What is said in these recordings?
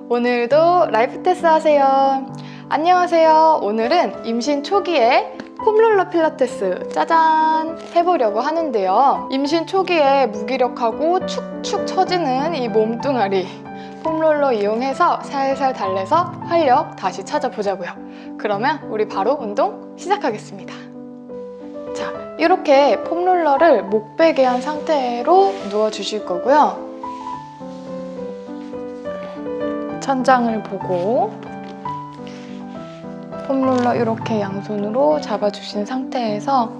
오늘도 라이프 테스트 하세요. 안녕하세요. 오늘은 임신 초기에 폼롤러 필라테스 짜잔 해보려고 하는데요. 임신 초기에 무기력하고 축축 처지는 이 몸뚱아리 폼롤러 이용해서 살살 달래서 활력 다시 찾아보자고요. 그러면 우리 바로 운동 시작하겠습니다. 자, 이렇게 폼롤러를 목베개 한 상태로 누워주실 거고요. 천장을 보고 폼롤러 이렇게 양손으로 잡아주신 상태에서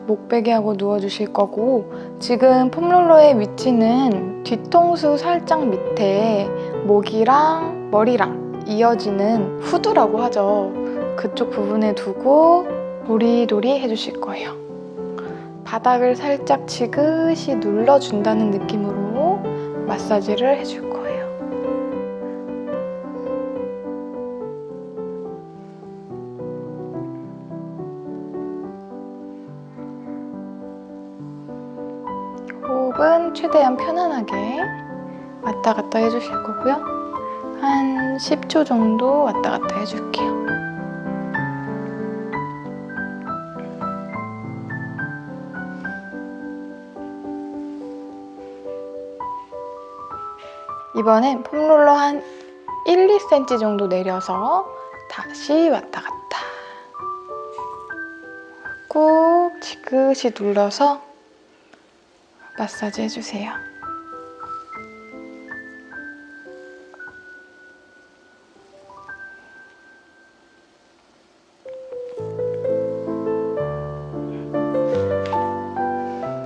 목베개하고 누워주실 거고, 지금 폼롤러의 위치는 뒤통수 살짝 밑에 목이랑 머리랑 이어지는 후두라고 하죠. 그쪽 부분에 두고 도리도리 해주실 거예요. 바닥을 살짝 지그시 눌러준다는 느낌으로 마사지를 해줄 거예요. 호흡은 최대한 편안하게 왔다 갔다 해주실 거고요. 한 10초 정도 왔다 갔다 해줄게요. 이번엔 폼롤러 한 1, 2cm 정도 내려서 다시 왔다 갔다 꾹 지그시 눌러서 마사지 해주세요.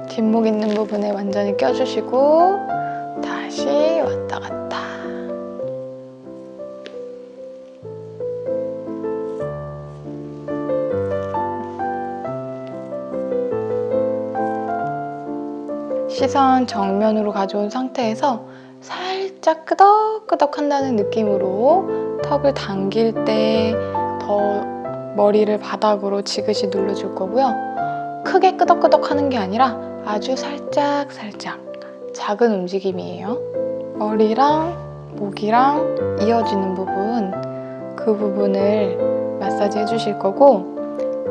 뒷목 있는 부분에 완전히 껴주시고 다시 왔다 갔다. 시선 정면으로 가져온 상태에서 살짝 끄덕끄덕 한다는 느낌으로 턱을 당길 때 더 머리를 바닥으로 지그시 눌러줄 거고요. 크게 끄덕끄덕 하는 게 아니라 아주 살짝 작은 움직임이에요. 머리랑 목이랑 이어지는 부분, 그 부분을 마사지 해주실 거고,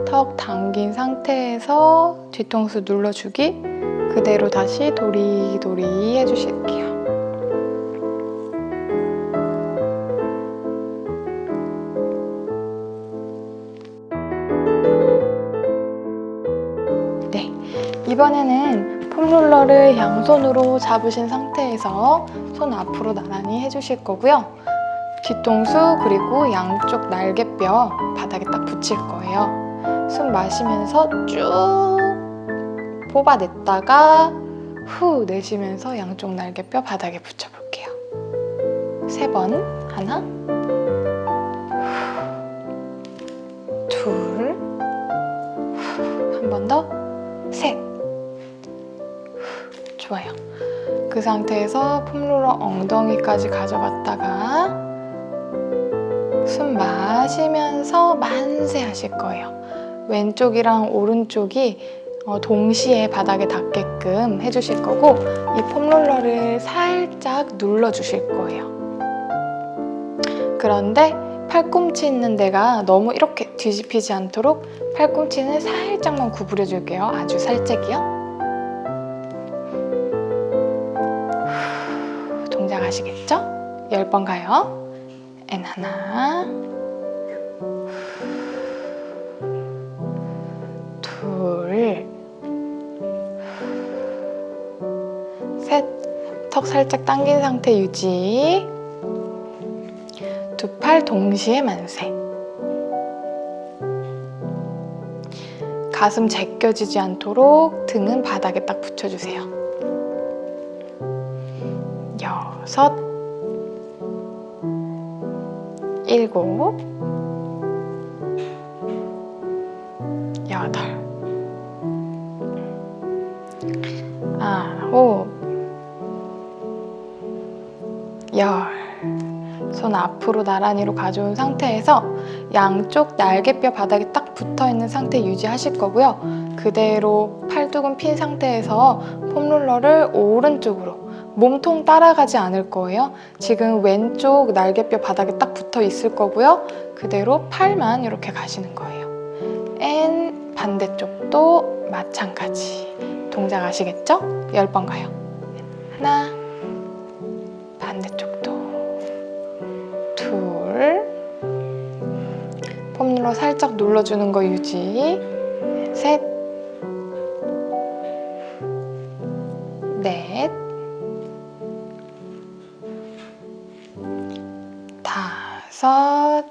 턱 당긴 상태에서 뒤통수 눌러주기, 그대로 다시 도리도리 해주실게요. 네, 이번에는 폼롤러를 양손으로 잡으신 상태에서 손 앞으로 나란히 해주실 거고요. 뒤통수 그리고 양쪽 날개뼈 바닥에 딱 붙일 거예요. 숨 마시면서 쭉 뽑아냈다가 후 내쉬면서 양쪽 날개뼈 바닥에 붙여볼게요. 3번. 하나, 둘, 한 번 더, 셋. 좋아요. 그 상태에서 폼롤러 엉덩이까지 가져갔다가 숨 마시면서 만세 하실 거예요. 왼쪽이랑 오른쪽이 동시에 바닥에 닿게끔 해주실 거고, 이 폼롤러를 살짝 눌러주실 거예요. 그런데 팔꿈치 있는 데가 너무 이렇게 뒤집히지 않도록 팔꿈치는 살짝만 구부려 줄게요. 아주 살짝이요. 동작 아시겠죠? 10번 가요. 앤 하나, 둘, 셋. 턱 살짝 당긴 상태 유지. 두 팔 동시에 만세. 가슴 제껴지지 않도록 등은 바닥에 딱 붙여주세요. 6, 7, 8, 9, 10. 손 앞으로 나란히로 가져온 상태에서 양쪽 날개뼈 바닥에 딱 붙어있는 상태 유지하실 거고요. 그대로 팔뚝은 핀 상태에서 폼롤러를 오른쪽으로 몸통 따라가지 않을 거예요. 지금 왼쪽 날개뼈 바닥에 딱 붙어 있을 거고요. 그대로 팔만 이렇게 가시는 거예요. 앤 반대쪽도 마찬가지. 동작 아시겠죠? 10번 가요. 하나, 반대쪽도 둘, 폼롤러 살짝 눌러주는 거 유지. 셋, 넷, 다섯,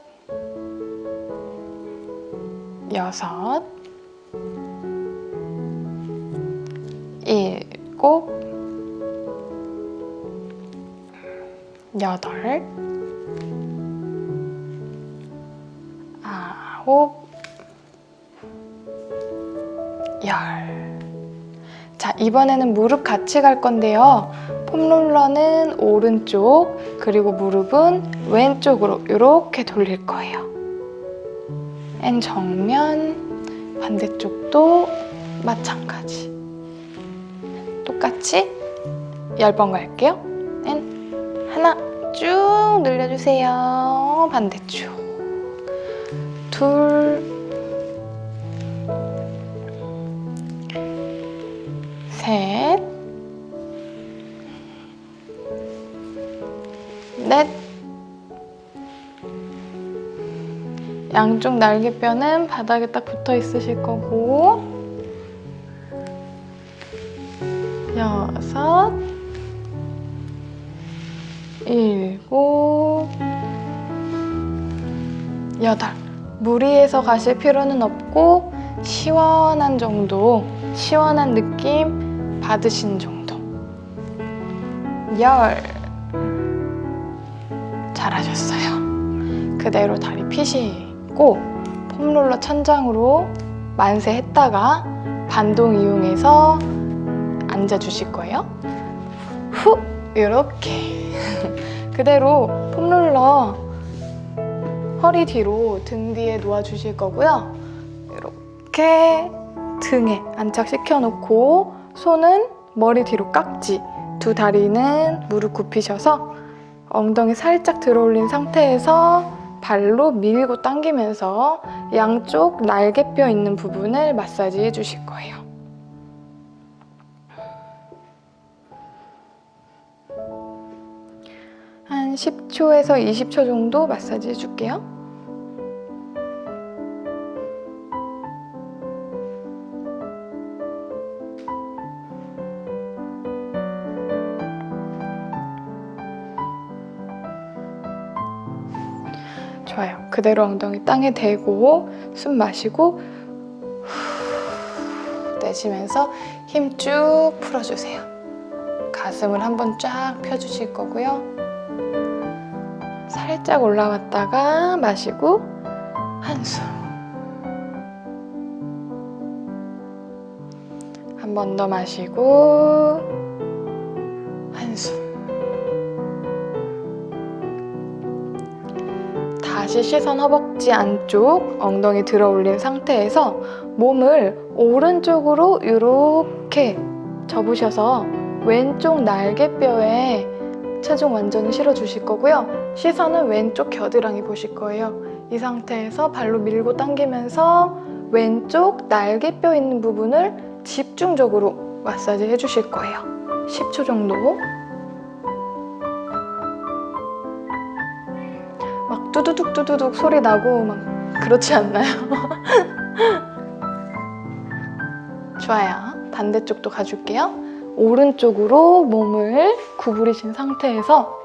여섯, 일곱, 여덟, 아홉, 열. 자, 이번에는 무릎 같이 갈 건데요. 폼롤러는 오른쪽, 그리고 무릎은 왼쪽으로 이렇게 돌릴 거예요. 앤 정면, 반대쪽도 마찬가지. 똑같이 10번 갈게요. 앤 하나, 쭉 늘려주세요. 반대쪽. 둘, 셋, 넷. 양쪽 날개뼈는 바닥에 딱 붙어 있으실 거고, 여섯, 일곱, 여덟. 무리해서 가실 필요는 없고 시원한 정도, 시원한 느낌 받으시는 정도. 열. 잘하셨어요. 그대로 다리 펴시고 폼롤러 천장으로 만세 했다가 반동 이용해서 앉아주실 거예요. 후! 이렇게 그대로 폼롤러 허리 뒤로 등 뒤에 놓아주실 거고요. 이렇게 등에 안착시켜 놓고 손은 머리 뒤로 깍지, 두 다리는 무릎 굽히셔서 엉덩이 살짝 들어올린 상태에서 발로 밀고 당기면서 양쪽 날개뼈 있는 부분을 마사지 해주실 거예요. 한 10초에서 20초 정도 마사지 해줄게요. 좋아요. 그대로 엉덩이 땅에 대고 숨 마시고 후, 내쉬면서 힘 쭉 풀어주세요. 가슴을 한번 쫙 펴주실 거고요. 살짝 올라왔다가 마시고 한숨. 한 번 더 마시고 한숨. 다시 시선 허벅지 안쪽 엉덩이 들어 올린 상태에서 몸을 오른쪽으로 이렇게 접으셔서 왼쪽 날개뼈에 체중 완전히 실어주실 거고요. 시선은 왼쪽 겨드랑이 보실 거예요. 이 상태에서 발로 밀고 당기면서 왼쪽 날개뼈 있는 부분을 집중적으로 마사지 해주실 거예요. 10초 정도. 막 뚜두둑 뚜두둑 소리 나고 막 그렇지 않나요? 좋아요. 반대쪽도 가줄게요. 오른쪽으로 몸을 구부리신 상태에서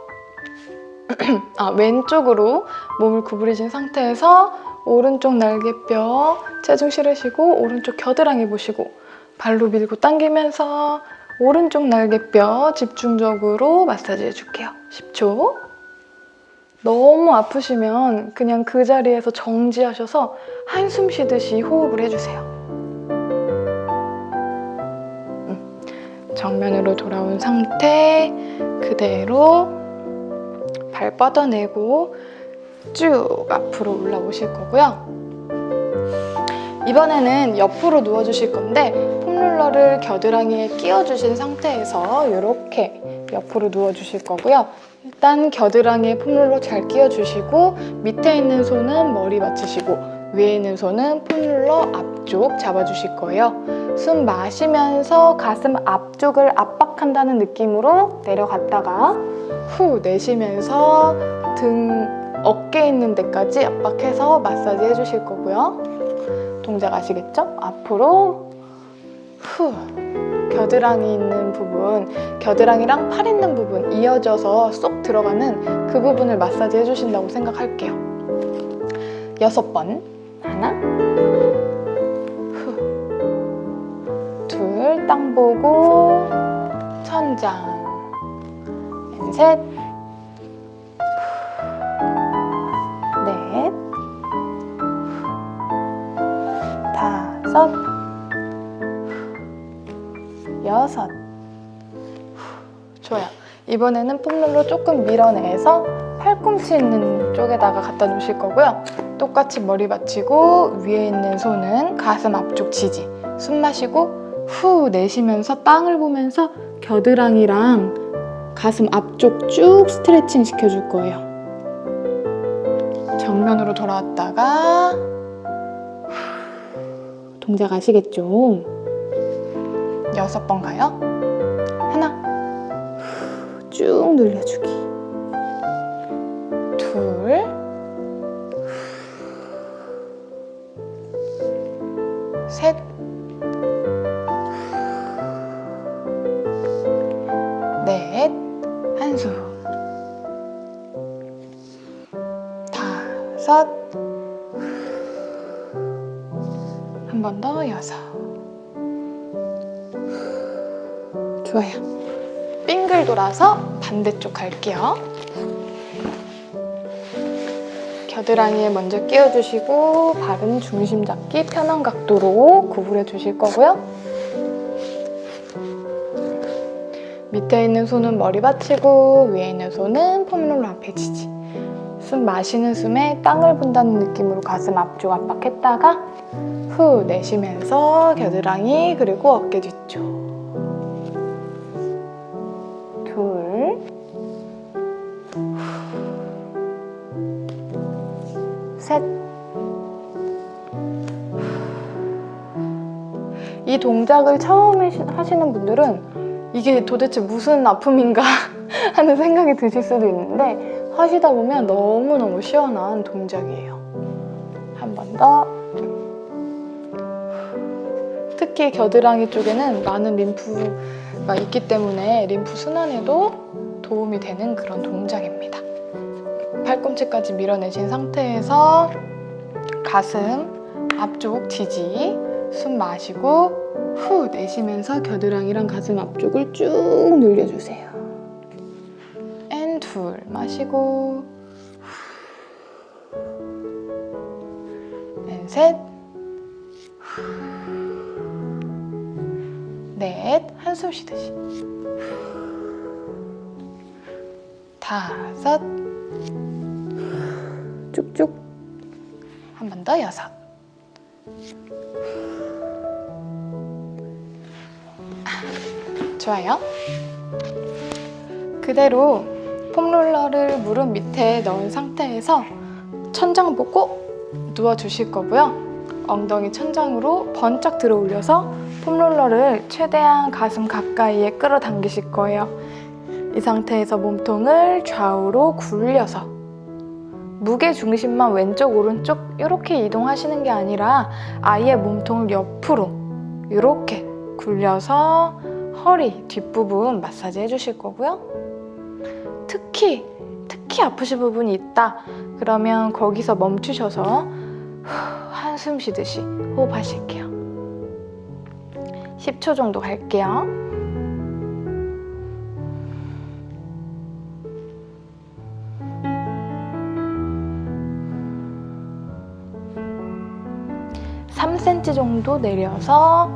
왼쪽으로 몸을 구부리신 상태에서 오른쪽 날개뼈 체중 실으시고 오른쪽 겨드랑이 보시고 발로 밀고 당기면서 오른쪽 날개뼈 집중적으로 마사지 해줄게요. 10초. 너무 아프시면 그냥 그 자리에서 정지하셔서 한숨 쉬듯이 호흡을 해주세요. 정면으로 돌아온 상태 그대로 발 뻗어내고 쭉 앞으로 올라오실 거고요. 이번에는 옆으로 누워주실 건데 폼롤러를 겨드랑이에 끼워주신 상태에서 이렇게 옆으로 누워주실 거고요. 일단 겨드랑이에 폼롤러 잘 끼워주시고 밑에 있는 손은 머리 받치시고 위에 있는 손은 폼롤러 앞쪽 잡아주실 거예요. 숨 마시면서 가슴 앞쪽을 압박한다는 느낌으로 내려갔다가 후 내쉬면서 어깨 있는 데까지 압박해서 마사지 해주실 거고요. 동작 아시겠죠? 앞으로 후 겨드랑이 있는 부분, 겨드랑이랑 팔 있는 부분 이어져서 쏙 들어가는 그 부분을 마사지 해주신다고 생각할게요. 6번. 하나, 후, 둘, 땅 보고 천장, 셋, 넷, 다섯, 여섯. 좋아요. 이번에는 폼롤러 조금 밀어내서 팔꿈치 있는 쪽에다가 갖다 놓으실 거고요. 똑같이 머리 받치고 위에 있는 손은 가슴 앞쪽 지지. 숨 마시고 후 내쉬면서 땅을 보면서 겨드랑이랑 가슴 앞쪽 쭉 스트레칭 시켜줄 거예요. 정면으로 돌아왔다가 동작 아시겠죠? 6번 가요. 하나, 쭉 늘려주기. 둘, 셋, 넷, 한숨, 다섯, 한 번 더 여섯. 좋아요. 빙글 돌아서 반대쪽 갈게요. 겨드랑이에 먼저 끼워주시고 발은 중심 잡기 편한 각도로 구부려 주실 거고요. 밑에 있는 손은 머리 받치고 위에 있는 손은 폼롤러 앞에 지지. 숨 마시는 숨에 땅을 본다는 느낌으로 가슴 앞쪽 압박했다가 후 내쉬면서 겨드랑이 그리고 어깨 뒤쪽. 둘, 셋. 이 동작을 처음 하시는 분들은 이게 도대체 무슨 아픔인가 하는 생각이 드실 수도 있는데 하시다 보면 너무너무 시원한 동작이에요. 한 번 더. 특히 겨드랑이 쪽에는 많은 림프가 있기 때문에 림프 순환에도 도움이 되는 그런 동작입니다. 팔꿈치까지 밀어내신 상태에서 가슴 앞쪽 지지, 숨 마시고 후 내쉬면서 겨드랑이랑 가슴 앞쪽을 쭉 늘려주세요. 앤 둘 마시고 앤 셋, 넷, 한숨 쉬듯이 다섯, 쭉쭉 한 번 더 여섯. 좋아요. 그대로 폼롤러를 무릎 밑에 넣은 상태에서 천장 보고 누워주실 거고요. 엉덩이 천장으로 번쩍 들어 올려서 폼롤러를 최대한 가슴 가까이에 끌어당기실 거예요. 이 상태에서 몸통을 좌우로 굴려서 무게 중심만 왼쪽 오른쪽 이렇게 이동하시는 게 아니라 아예 몸통을 옆으로 이렇게 굴려서 허리 뒷부분 마사지 해주실 거고요. 특히 아프신 부분이 있다 그러면 거기서 멈추셔서 한숨 쉬듯이 호흡하실게요. 10초 정도 갈게요. (3cm) 정도 내려서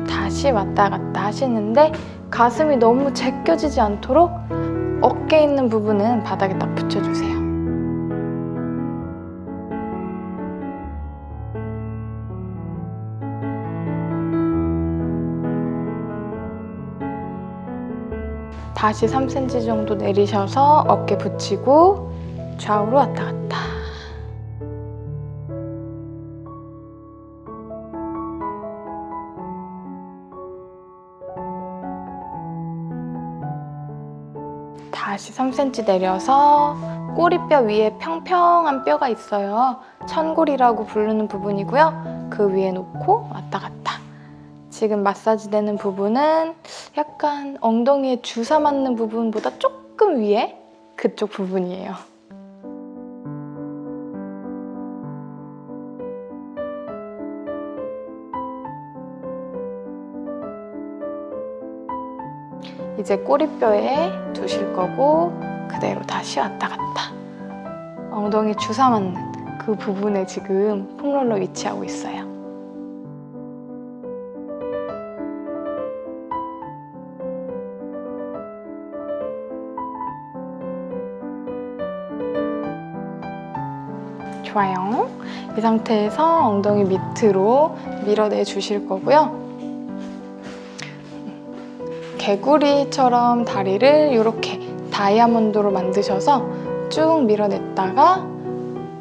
다시 왔다 갔다 하시는데 가슴이 너무 제껴지지 않도록 어깨 있는 부분은 바닥에 딱 붙여주세요. 다시 3cm 정도 내리셔서 어깨 붙이고 좌우로 왔다 갔다. 다시 3cm 내려서 꼬리뼈 위에 평평한 뼈가 있어요. 천골이라고 부르는 부분이고요. 그 위에 놓고 왔다 갔다. 지금 마사지 되는 부분은 약간 엉덩이에 주사 맞는 부분보다 조금 위에 그쪽 부분이에요. 이제 꼬리뼈에 두실 거고 그대로 다시 왔다 갔다. 엉덩이 주사 맞는 그 부분에 지금 폼롤러 위치하고 있어요. 좋아요. 이 상태에서 엉덩이 밑으로 밀어내 주실 거고요. 개구리처럼 다리를 이렇게 다이아몬드로 만드셔서 쭉 밀어냈다가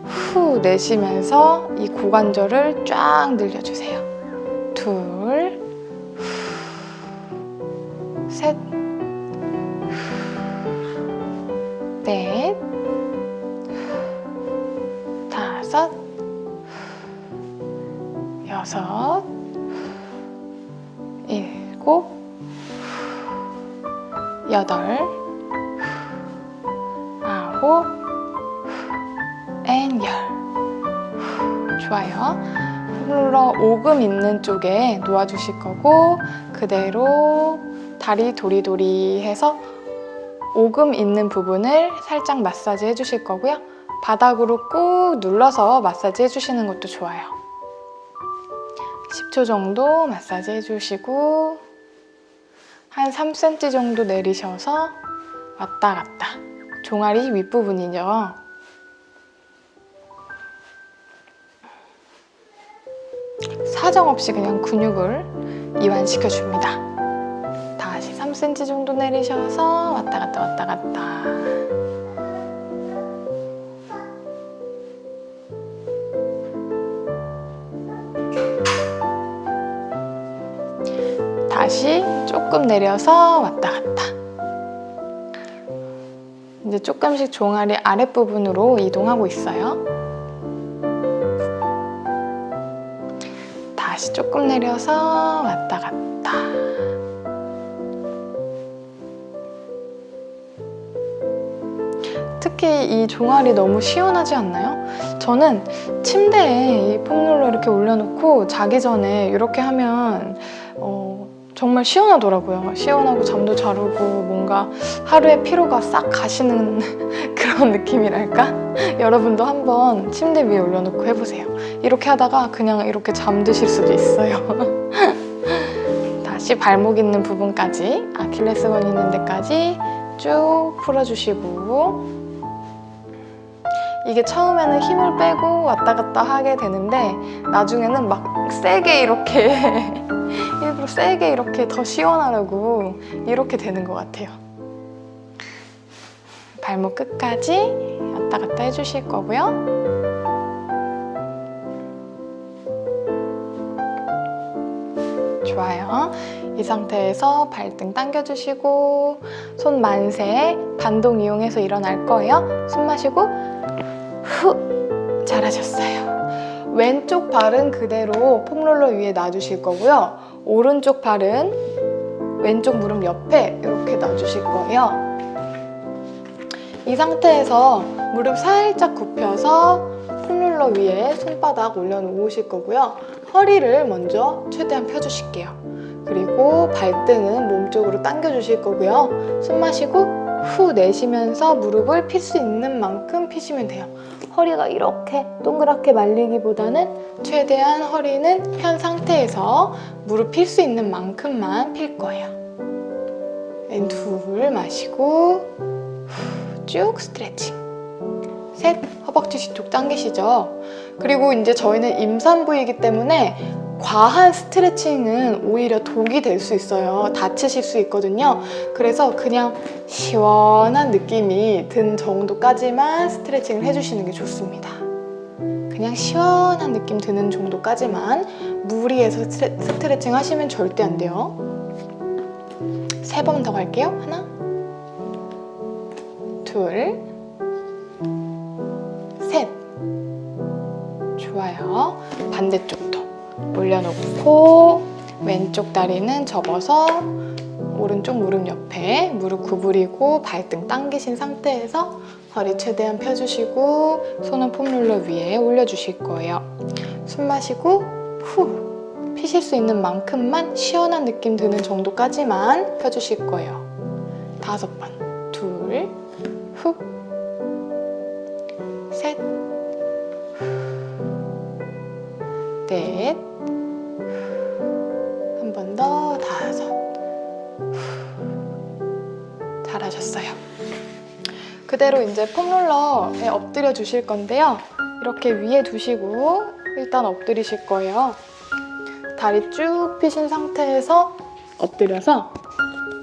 후 내쉬면서 이 고관절을 쫙 늘려주세요. 둘, 셋, 넷, 다섯, 여섯, 일곱, 여덟, 아홉, 열. 좋아요. 폼롤러 오금 있는 쪽에 놓아주실 거고 그대로 다리 도리도리 해서 오금 있는 부분을 살짝 마사지 해주실 거고요. 바닥으로 꾹 눌러서 마사지 해주시는 것도 좋아요. 10초 정도 마사지 해주시고 한 3cm 정도 내리셔서 왔다 갔다. 종아리 윗부분이죠. 사정없이 그냥 근육을 이완시켜줍니다. 다시 3cm 정도 내리셔서 왔다 갔다 왔다 갔다. 다시 조금 내려서 왔다 갔다. 이제 조금씩 종아리 아랫부분으로 이동하고 있어요. 다시 조금 내려서 왔다 갔다. 특히 이 종아리 너무 시원하지 않나요? 저는 침대에 이 폼롤러 이렇게 올려놓고 자기 전에 이렇게 하면 정말 시원하더라고요. 시원하고 잠도 잘 오고 뭔가 하루의 피로가 싹 가시는 그런 느낌이랄까? 여러분도 한번 침대 위에 올려놓고 해보세요. 이렇게 하다가 그냥 이렇게 잠드실 수도 있어요. 다시 발목 있는 부분까지, 아킬레스건 있는 데까지 쭉 풀어주시고 이게 처음에는 힘을 빼고 왔다 갔다 하게 되는데 나중에는 막 세게 이렇게 일부러 세게 이렇게 더 시원하려고 이렇게 되는 것 같아요. 발목 끝까지 왔다 갔다 해주실 거고요. 좋아요. 이 상태에서 발등 당겨주시고 손 만세 반동 이용해서 일어날 거예요. 숨 마시고 후. 잘하셨어요. 왼쪽 발은 그대로 폼롤러 위에 놔주실 거고요. 오른쪽 발은 왼쪽 무릎 옆에 이렇게 놔주실 거예요. 이 상태에서 무릎 살짝 굽혀서 폼롤러 위에 손바닥 올려놓으실 거고요. 허리를 먼저 최대한 펴주실게요. 그리고 발등은 몸쪽으로 당겨주실 거고요. 숨 마시고 후 내쉬면서 무릎을 필 수 있는 만큼 피시면 돼요. 허리가 이렇게 동그랗게 말리기보다는 최대한 허리는 편 상태에서 무릎 필 수 있는 만큼만 필 거예요. 왼둘 마시고 쭉 스트레칭. 셋, 허벅지 뒤쪽 당기시죠. 그리고 이제 저희는 임산부이기 때문에 과한 스트레칭은 오히려 독이 될 수 있어요. 다치실 수 있거든요. 그래서 그냥 시원한 느낌이 든 정도까지만 스트레칭을 해주시는 게 좋습니다. 그냥 시원한 느낌 드는 정도까지만, 무리해서 스트레칭 하시면 절대 안 돼요. 3번 더 갈게요. 하나, 둘, 셋. 좋아요. 반대쪽도 올려놓고 왼쪽 다리는 접어서 오른쪽 무릎 옆에 무릎 구부리고 발등 당기신 상태에서 허리 최대한 펴주시고 손은 폼롤러 위에 올려주실 거예요. 숨 마시고 후 피실 수 있는 만큼만 시원한 느낌 드는 정도까지만 펴주실 거예요. 5번. 둘, 후, 셋, 넷, 한 번 더, 5. 잘하셨어요. 그대로 이제 폼롤러에 엎드려 주실 건데요. 이렇게 위에 두시고 일단 엎드리실 거예요. 다리 쭉 펴신 상태에서 엎드려서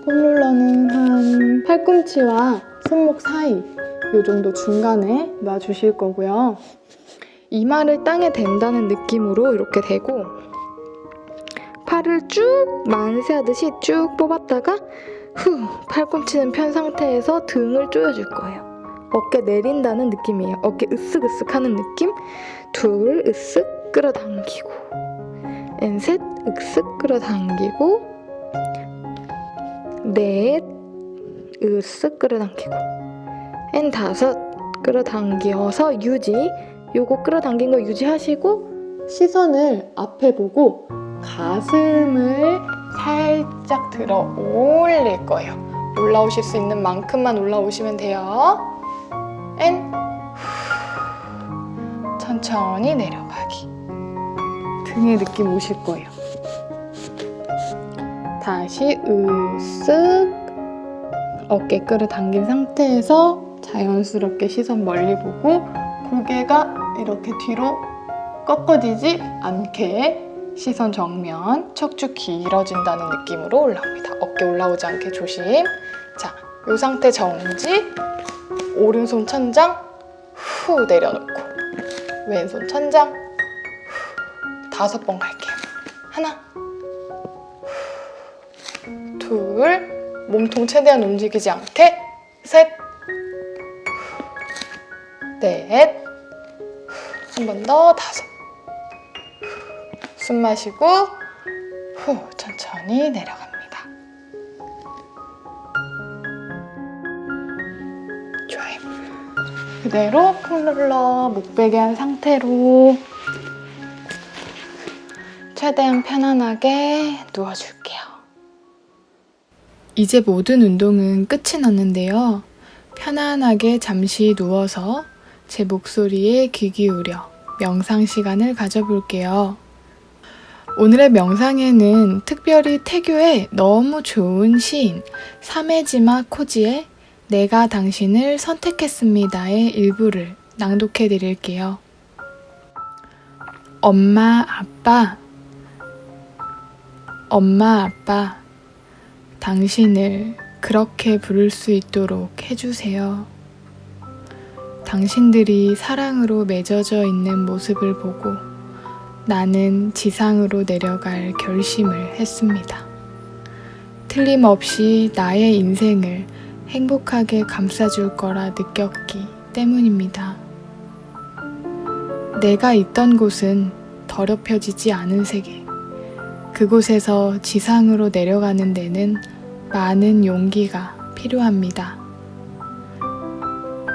폼롤러는 한 팔꿈치와 손목 사이 이 정도 중간에 놔주실 거고요. 이마를 땅에 댄다는 느낌으로 이렇게 대고 팔을 쭉 만세하듯이 쭉 뽑았다가 후 팔꿈치는 편 상태에서 등을 조여줄 거예요. 어깨 내린다는 느낌이에요. 어깨 으쓱으쓱 하는 느낌. 둘, 으쓱 끌어당기고 셋, 으쓱 끌어당기고 넷, 으쓱 끌어당기고 5 끌어당겨서 유지. 요거 끌어당긴 거 유지하시고 시선을 앞에 보고 가슴을 살짝 들어 올릴 거예요. 올라오실 수 있는 만큼만 올라오시면 돼요. 천천히 내려가기. 등의 느낌 오실 거예요. 다시 으쓱 어깨 끌어당긴 상태에서 자연스럽게 시선 멀리 보고 고개가 이렇게 뒤로 꺾어지지 않게 시선 정면, 척추 길어진다는 느낌으로 올라옵니다. 어깨 올라오지 않게 조심. 자, 이 상태 정지. 오른손 천장 후 내려놓고 왼손 천장 후. 5번 갈게요. 하나, 둘, 몸통 최대한 움직이지 않게 셋, 넷, 한 번 더 5. 숨 마시고 후 천천히 내려갑니다. 좋아요. 그대로 폼롤러 목베개 한 상태로 최대한 편안하게 누워줄게요. 이제 모든 운동은 끝이 났는데요. 편안하게 잠시 누워서 제 목소리에 귀 기울여 명상 시간을 가져볼게요. 오늘의 명상에는 특별히 태교에 너무 좋은 시인 사메지마 코지의 내가 당신을 선택했습니다의 일부를 낭독해 드릴게요. 엄마, 아빠, 당신을 그렇게 부를 수 있도록 해주세요. 당신들이 사랑으로 맺어져 있는 모습을 보고 나는 지상으로 내려갈 결심을 했습니다. 틀림없이 나의 인생을 행복하게 감싸줄 거라 느꼈기 때문입니다. 내가 있던 곳은 더럽혀지지 않은 세계, 그곳에서 지상으로 내려가는 데는 많은 용기가 필요합니다.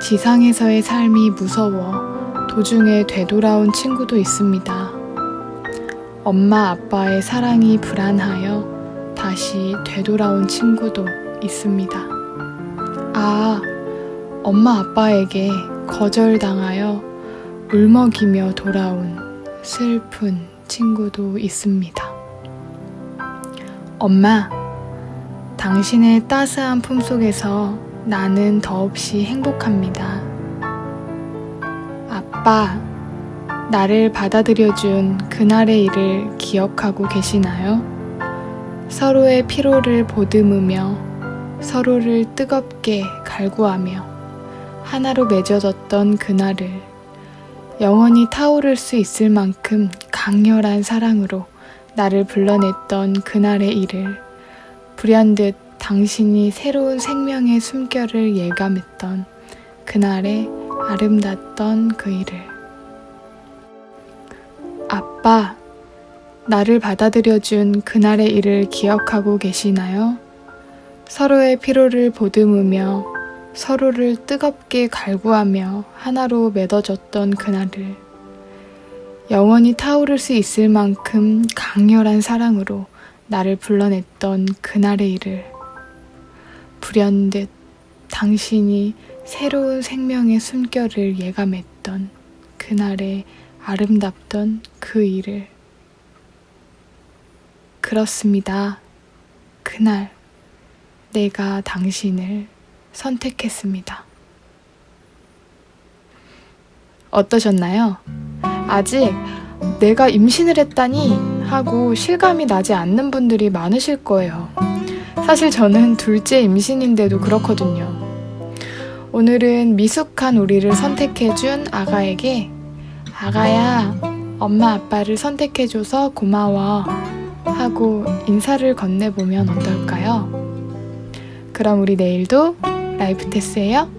지상에서의 삶이 무서워 도중에 되돌아온 친구도 있습니다. 엄마 아빠의 사랑이 불안하여 다시 되돌아온 친구도 있습니다. 아, 엄마 아빠에게 거절당하여 울먹이며 돌아온 슬픈 친구도 있습니다. 엄마, 당신의 따스한 품속에서 나는 더없이 행복합니다. 아빠, 나를 받아들여준 그날의 일을 기억하고 계시나요? 서로의 피로를 보듬으며 서로를 뜨겁게 갈구하며 하나로 맺어졌던 그날을 영원히 타오를 수 있을 만큼 강렬한 사랑으로 나를 불러냈던 그날의 일을 불현듯 당신이 새로운 생명의 숨결을 예감했던 그날의 아름답던 그 일을. 아빠, 나를 받아들여준 그날의 일을 기억하고 계시나요? 서로의 피로를 보듬으며 서로를 뜨겁게 갈구하며 하나로 맺어졌던 그날을 영원히 타오를 수 있을 만큼 강렬한 사랑으로 나를 불러냈던 그날의 일을 불현듯 당신이 새로운 생명의 숨결을 예감했던 그날의 아름답던 그 일을. 그렇습니다. 그날 내가 당신을 선택했습니다. 어떠셨나요? 아직 내가 임신을 했다니 하고 실감이 나지 않는 분들이 많으실 거예요. 사실 저는 둘째 임신인데도 그렇거든요. 오늘은 미숙한 우리를 선택해준 아가에게 아가야, 엄마 아빠를 선택해줘서 고마워 하고 인사를 건네보면 어떨까요? 그럼 우리 내일도 라이프 테스예요.